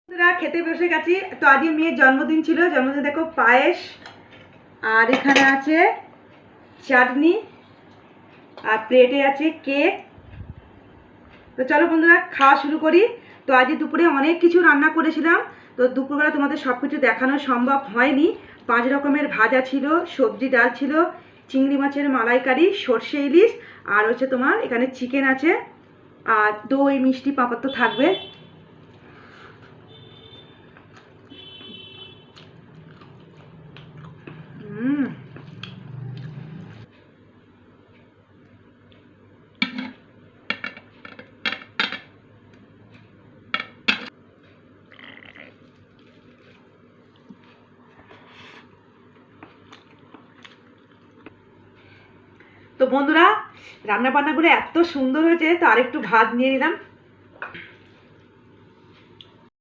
বন্ধুরা খেতে বসে গেছি। তো আজকে মেয়ের জন্মদিন ছিল, জন্মদিন দেখো পায়েস আর এখানে আছে চাটনি আর প্লেটে আছে কেক। তো চলো বন্ধুরা খাওয়া শুরু করি। তো আজকে দুপুরে অনেক কিছু রান্না করেছিলাম, তো দুপুরবেলা তোমাদের সব কিছু দেখানো সম্ভব হয়নি। 5 রকমের ভাজা ছিল, সবজি ডাল ছিল, চিংড়ি মাছের মালাইকারি, সর্ষে ইলিশ, আর হচ্ছে তোমার এখানে চিকেন আছে, আর দই মিষ্টি পাঁপড় তো থাকবে। তো বন্ধুরা রান্না বান্নাগুলো এত সুন্দর হয়েছে, তো আরেকটু ভাত নিয়ে নিলাম।